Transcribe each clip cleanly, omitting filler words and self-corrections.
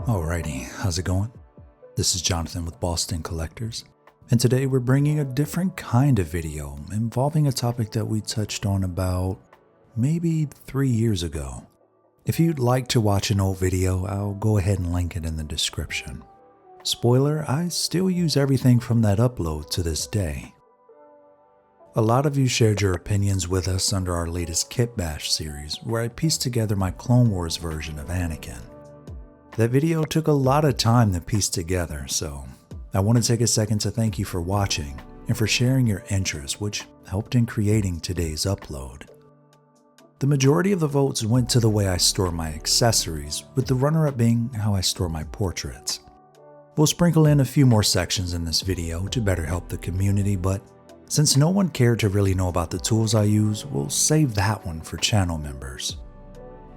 Alrighty, how's it going? This is Jonathan with Boston Collectors, and today we're bringing a different kind of video involving a topic that we touched on about maybe 3 years ago. If you'd like to watch an old video, I'll go ahead and link it in the description. Spoiler, I still use everything from that upload to this day. A lot of you shared your opinions with us under our latest Kit Bash series, where I pieced together my Clone Wars version of Anakin. That video took a lot of time to piece together, so I want to take a second to thank you for watching and for sharing your interest, which helped in creating today's upload. The majority of the votes went to the way I store my accessories, with the runner-up being how I store my portraits. We'll sprinkle in a few more sections in this video to better help the community, but since no one cared to really know about the tools I use, we'll save that one for channel members.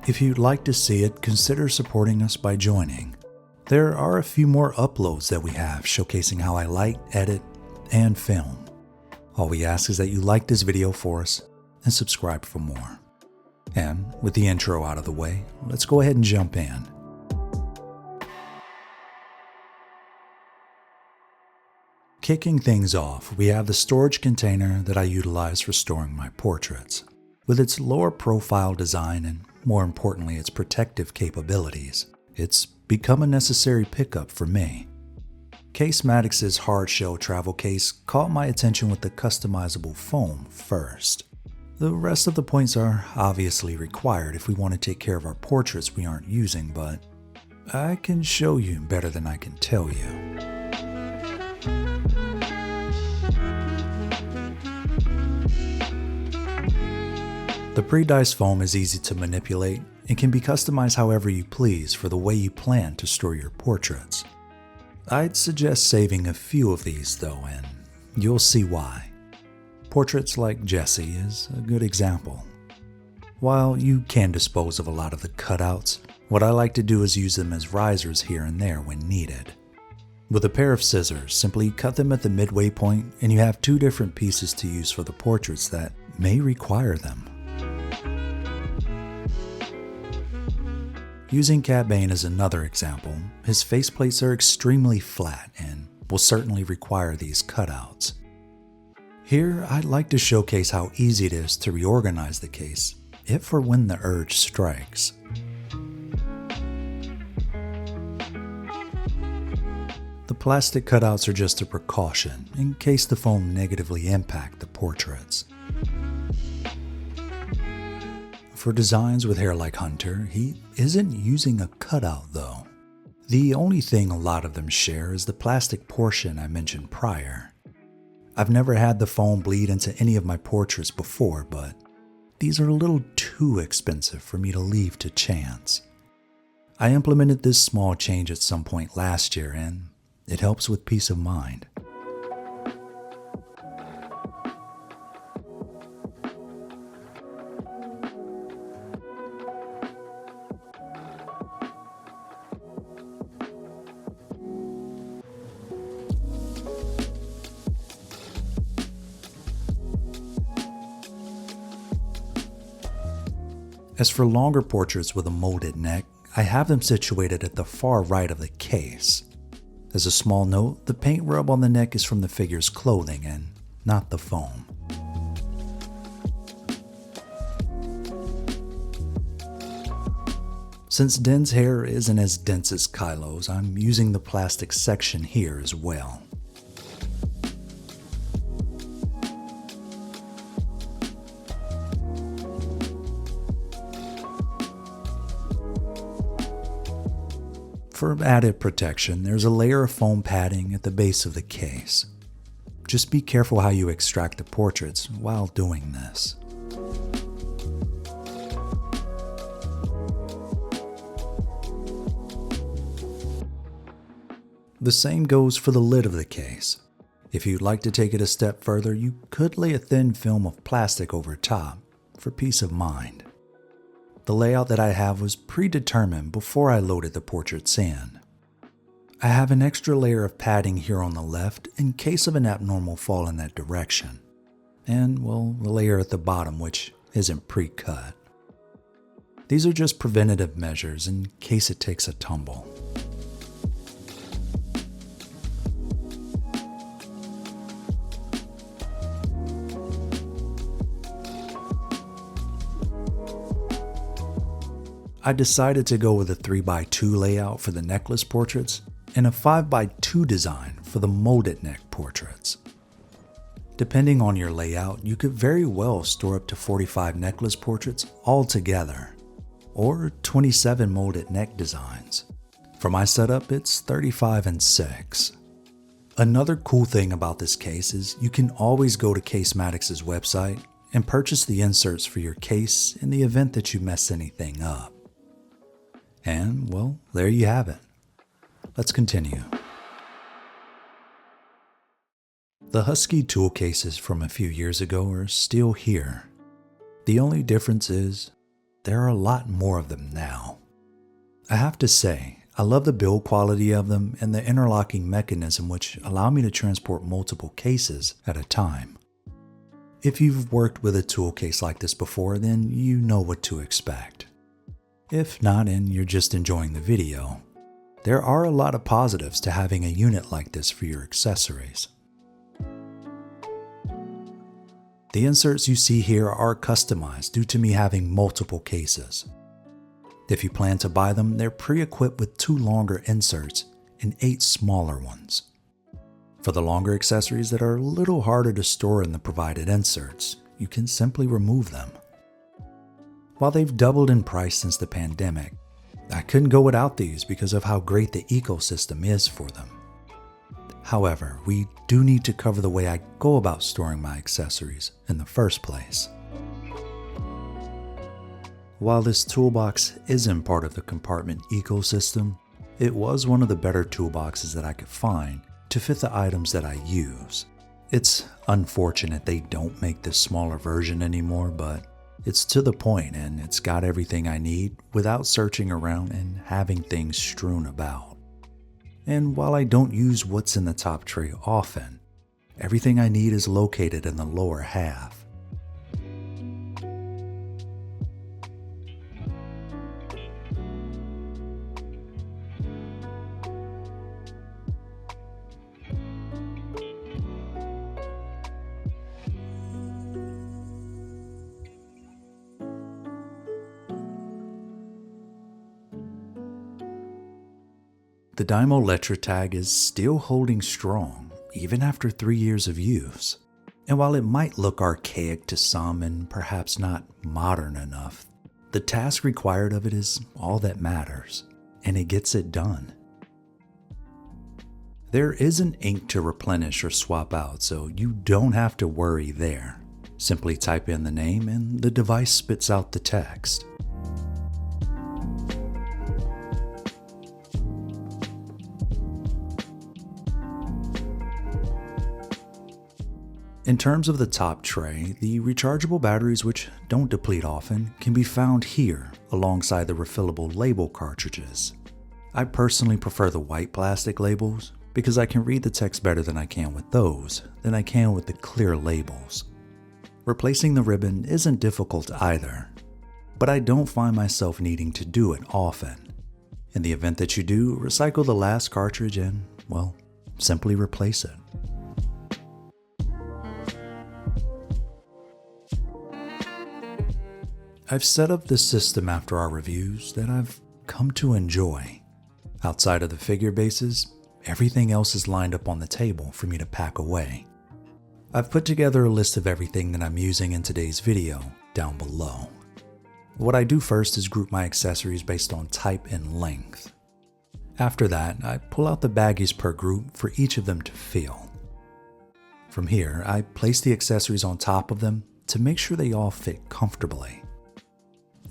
If you'd like to see it, consider supporting us by joining. There are a few more uploads that we have showcasing how I light, edit, and film. All we ask is that you like this video for us and subscribe for more. And with the intro out of the way, let's go ahead and jump in. Kicking things off, we have the storage container that I utilize for storing my portraits. With its lower profile design and, more importantly, its protective capabilities, it's become a necessary pickup for me. Casematics' hard shell travel case caught my attention with the customizable foam first. The rest of the points are obviously required if we want to take care of our portraits we aren't using, but I can show you better than I can tell you. The pre-diced foam is easy to manipulate and can be customized however you please for the way you plan to store your portraits. I'd suggest saving a few of these though, and you'll see why. Portraits like Jesse is a good example. While you can dispose of a lot of the cutouts, what I like to do is use them as risers here and there when needed. With a pair of scissors, simply cut them at the midway point and you have two different pieces to use for the portraits that may require them. Using Cat Bane as another example, his faceplates are extremely flat and will certainly require these cutouts. Here, I'd like to showcase how easy it is to reorganize the case, if or when the urge strikes. The plastic cutouts are just a precaution in case the foam negatively impact the portraits. For designs with hair like Hunter, he isn't using a cutout though. The only thing a lot of them share is the plastic portion I mentioned prior. I've never had the foam bleed into any of my portraits before, but these are a little too expensive for me to leave to chance. I implemented this small change at some point last year and it helps with peace of mind. As for longer portraits with a molded neck, I have them situated at the far right of the case. As a small note, the paint rub on the neck is from the figure's clothing and not the foam. Since Den's hair isn't as dense as Kylo's, I'm using the plastic section here as well. For added protection, there's a layer of foam padding at the base of the case. Just be careful how you extract the portraits while doing this. The same goes for the lid of the case. If you'd like to take it a step further, you could lay a thin film of plastic over top for peace of mind. The layout that I have was predetermined before I loaded the portraits in. I have an extra layer of padding here on the left in case of an abnormal fall in that direction, and well, the layer at the bottom which isn't pre-cut. These are just preventative measures in case it takes a tumble. I decided to go with a 3x2 layout for the necklace portraits and a 5x2 design for the molded neck portraits. Depending on your layout, you could very well store up to 45 necklace portraits all together, or 27 molded neck designs. For my setup, it's 35 and 6. Another cool thing about this case is you can always go to Casematics's website and purchase the inserts for your case in the event that you mess anything up. And, well, there you have it. Let's continue. The Husky tool cases from a few years ago are still here. The only difference is there are a lot more of them now. I have to say, I love the build quality of them and the interlocking mechanism which allow me to transport multiple cases at a time. If you've worked with a tool case like this before, then you know what to expect. If not, and you're just enjoying the video, there are a lot of positives to having a unit like this for your accessories. The inserts you see here are customized due to me having multiple cases. If you plan to buy them, they're pre-equipped with 2 longer inserts and 8 smaller ones. For the longer accessories that are a little harder to store in the provided inserts, you can simply remove them. While they've doubled in price since the pandemic, I couldn't go without these because of how great the ecosystem is for them. However, we do need to cover the way I go about storing my accessories in the first place. While this toolbox isn't part of the compartment ecosystem, it was one of the better toolboxes that I could find to fit the items that I use. It's unfortunate they don't make this smaller version anymore, but it's to the point and it's got everything I need without searching around and having things strewn about. And while I don't use what's in the top tray often, everything I need is located in the lower half. The Dymo Letra tag is still holding strong, even after 3 years of use. And while it might look archaic to some and perhaps not modern enough, the task required of it is all that matters, and it gets it done. There isn't ink to replenish or swap out, so you don't have to worry there. Simply type in the name and the device spits out the text. In terms of the top tray, the rechargeable batteries, which don't deplete often, can be found here alongside the refillable label cartridges. I personally prefer the white plastic labels because I can read the text better than I can with those than I can with the clear labels. Replacing the ribbon isn't difficult either, but I don't find myself needing to do it often. In the event that you do, recycle the last cartridge and, well, simply replace it. I've set up this system after our reviews that I've come to enjoy. Outside of the figure bases, everything else is lined up on the table for me to pack away. I've put together a list of everything that I'm using in today's video down below. What I do first is group my accessories based on type and length. After that, I pull out the baggies per group for each of them to feel. From here, I place the accessories on top of them to make sure they all fit comfortably.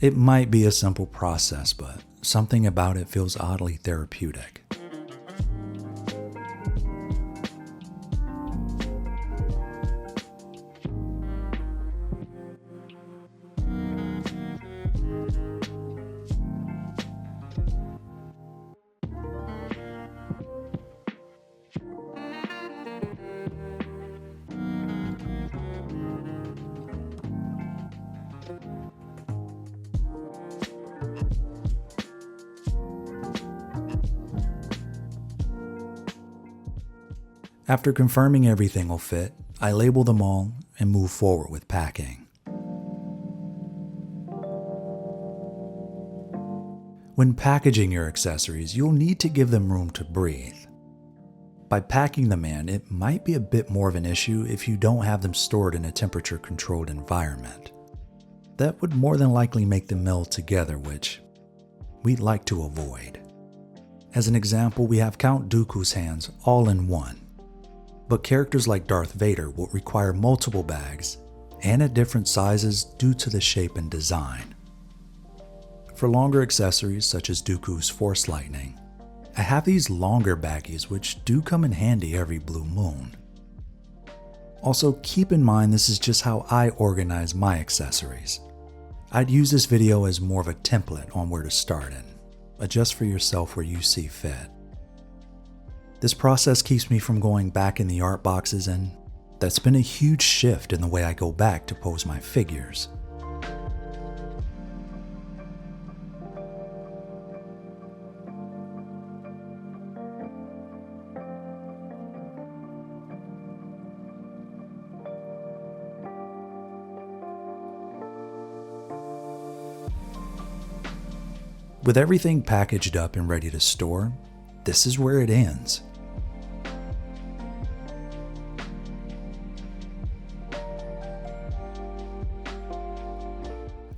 It might be a simple process, but something about it feels oddly therapeutic. After confirming everything will fit, I label them all and move forward with packing. When packaging your accessories, you'll need to give them room to breathe. By packing them in, it might be a bit more of an issue if you don't have them stored in a temperature-controlled environment. That would more than likely make them meld together, which we'd like to avoid. As an example, we have Count Dooku's hands all in one, but characters like Darth Vader will require multiple bags and at different sizes due to the shape and design. For longer accessories such as Dooku's Force Lightning, I have these longer baggies which do come in handy every blue moon. Also, keep in mind this is just how I organize my accessories. I'd use this video as more of a template on where to start and adjust for yourself where you see fit. This process keeps me from going back in the art boxes, and that's been a huge shift in the way I go back to pose my figures. With everything packaged up and ready to store, this is where it ends.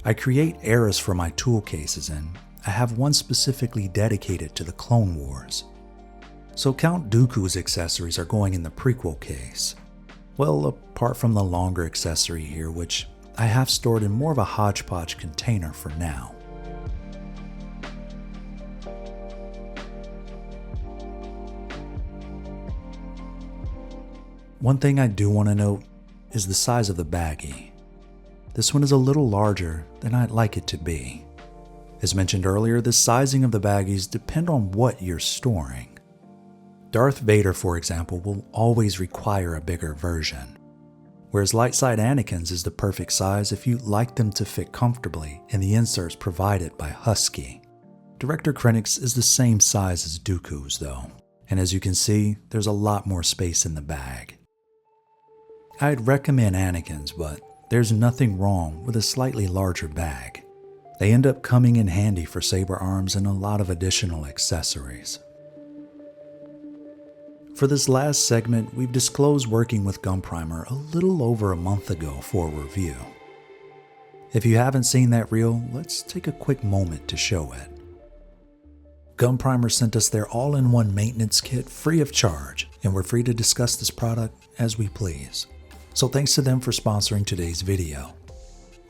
I create eras for my tool cases, and I have one specifically dedicated to the Clone Wars. So Count Dooku's accessories are going in the prequel case. Well, apart from the longer accessory here, which I have stored in more of a hodgepodge container for now. One thing I do want to note is the size of the baggie. This one is a little larger than I'd like it to be. As mentioned earlier, the sizing of the baggies depend on what you're storing. Darth Vader, for example, will always require a bigger version, whereas light-side Anakin's is the perfect size if you like them to fit comfortably in the inserts provided by Husky. Director Krennic's is the same size as Dooku's though, and as you can see, there's a lot more space in the bag. I'd recommend Anakin's, but there's nothing wrong with a slightly larger bag. They end up coming in handy for saber arms and a lot of additional accessories. For this last segment, we've disclosed working with GunPrimer a little over a month ago for a review. If you haven't seen that reel, let's take a quick moment to show it. GunPrimer sent us their all-in-one maintenance kit free of charge, and we're free to discuss this product as we please. So thanks to them for sponsoring today's video.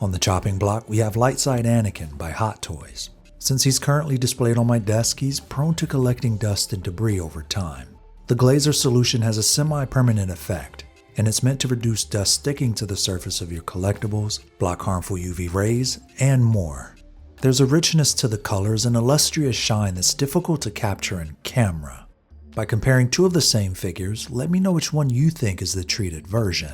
On the chopping block, we have Lightside Anakin by Hot Toys. Since he's currently displayed on my desk, he's prone to collecting dust and debris over time. The Glazer solution has a semi-permanent effect, and it's meant to reduce dust sticking to the surface of your collectibles, block harmful UV rays, and more. There's a richness to the colors and a lustrous shine that's difficult to capture in camera. By comparing two of the same figures, let me know which one you think is the treated version.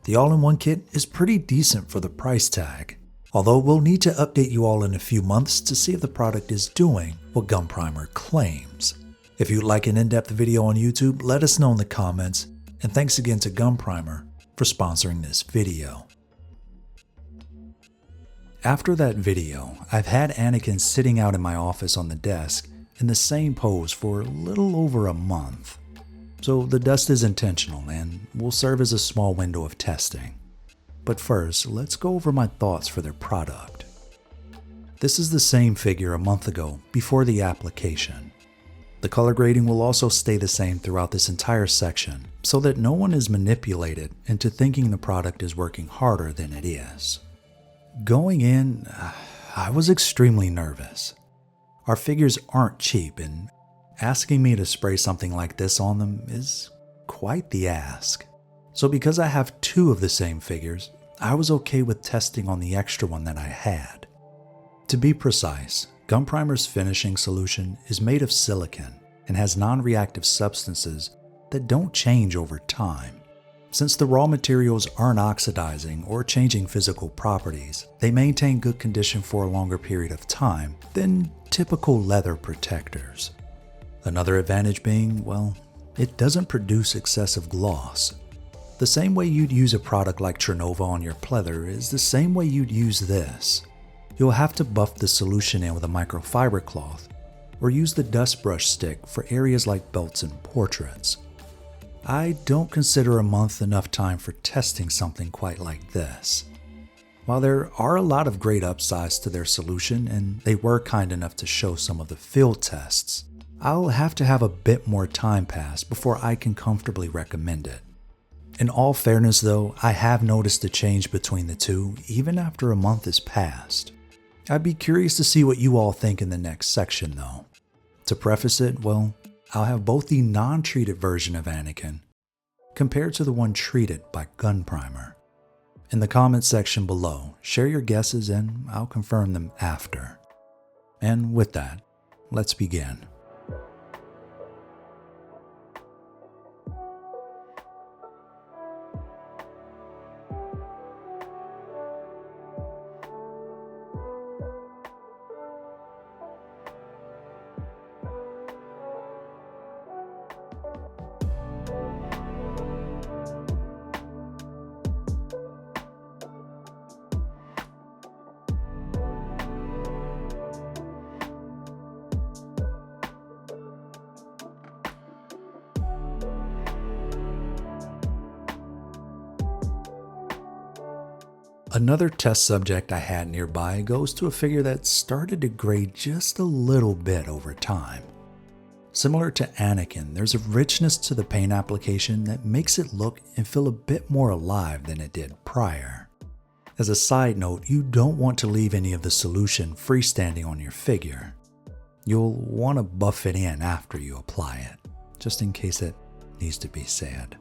The all-in-one kit is pretty decent for the price tag, although we'll need to update you all in a few months to see if the product is doing what GunPrimer claims. If you'd like an in-depth video on YouTube, let us know in the comments, and thanks again to GunPrimer for sponsoring this video. After that video, I've had Anakin sitting out in my office on the desk in the same pose for a little over a month. So the dust is intentional and will serve as a small window of testing. But first, let's go over my thoughts for their product. This is the same figure a month ago before the application. The color grading will also stay the same throughout this entire section so that no one is manipulated into thinking the product is working harder than it is. Going in, I was extremely nervous. Our figures aren't cheap, and asking me to spray something like this on them is quite the ask. So because I have two of the same figures, I was okay with testing on the extra one that I had. To be precise, GunPrimer's finishing solution is made of silicone and has non-reactive substances that don't change over time. Since the raw materials aren't oxidizing or changing physical properties, they maintain good condition for a longer period of time than typical leather protectors. Another advantage being, well, it doesn't produce excessive gloss. The same way you'd use a product like Trinova on your pleather is the same way you'd use this. you'll have to buff the solution in with a microfiber cloth or use the dust brush stick for areas like belts and portraits. I don't consider a month enough time for testing something quite like this. While there are a lot of great upsides to their solution, and they were kind enough to show some of the field tests, I'll have to have a bit more time pass before I can comfortably recommend it. In all fairness though, I have noticed a change between the two even after a month has passed. I'd be curious to see what you all think in the next section though. To preface it, well, I'll have both the non-treated version of Anakin compared to the one treated by GunPrimer. In the comments section below, share your guesses and I'll confirm them after. And with that, let's begin. Another test subject I had nearby goes to a figure that started to grade just a little bit over time. Similar to Anakin, there's a richness to the paint application that makes it look and feel a bit more alive than it did prior. As a side note, you don't want to leave any of the solution freestanding on your figure. You'll want to buff it in after you apply it, just in case it needs to be said.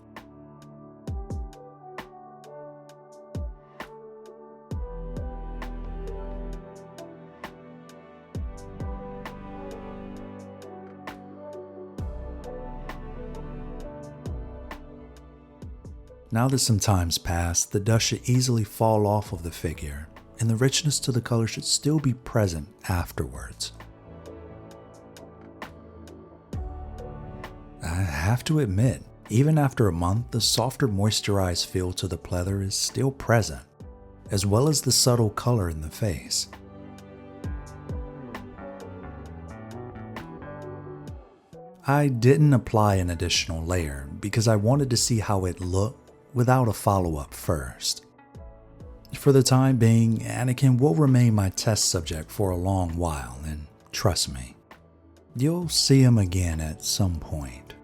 Now that some time's passed, the dust should easily fall off of the figure, and the richness to the color should still be present afterwards. I have to admit, even after a month, the softer moisturized feel to the pleather is still present, as well as the subtle color in the face. I didn't apply an additional layer because I wanted to see how it looked without a follow-up first. For the time being, Anakin will remain my test subject for a long while, and trust me, you'll see him again at some point.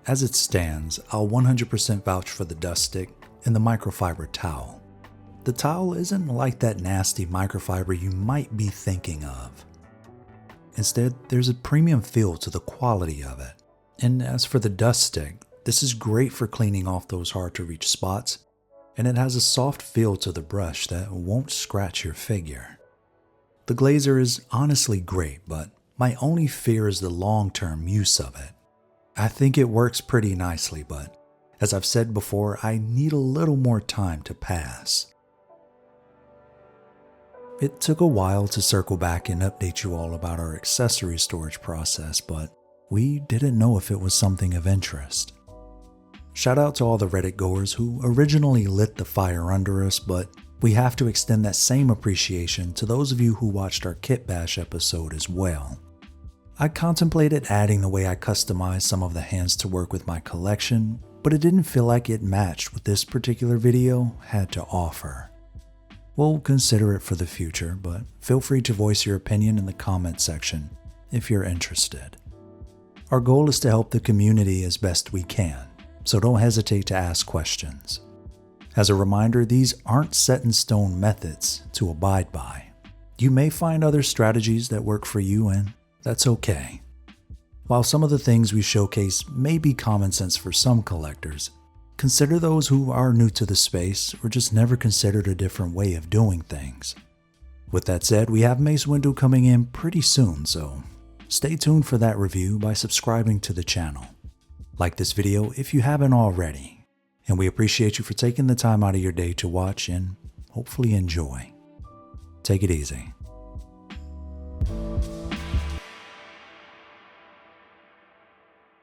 As it stands, I'll 100% vouch for the dust stick and the microfiber towel. The towel isn't like that nasty microfiber you might be thinking of. Instead, there's a premium feel to the quality of it. And as for the dust stick, this is great for cleaning off those hard to reach spots, and it has a soft feel to the brush that won't scratch your figure. The glazer is honestly great, but my only fear is the long-term use of it. I think it works pretty nicely, but as I've said before, I need a little more time to pass. It took a while to circle back and update you all about our accessory storage process, but we didn't know if it was something of interest. Shout out to all the Reddit goers who originally lit the fire under us, but we have to extend that same appreciation to those of you who watched our Kit Bash episode as well. I contemplated adding the way I customized some of the hands to work with my collection, but it didn't feel like it matched what this particular video had to offer. We'll consider it for the future, but feel free to voice your opinion in the comment section if you're interested. Our goal is to help the community as best we can, so don't hesitate to ask questions. As a reminder, these aren't set in stone methods to abide by. You may find other strategies that work for you, and that's okay. While some of the things we showcase may be common sense for some collectors, consider those who are new to the space or just never considered a different way of doing things. With that said, we have Mace Windu coming in pretty soon, so stay tuned for that review by subscribing to the channel. Like this video if you haven't already, and we appreciate you for taking the time out of your day to watch and hopefully enjoy. Take it easy.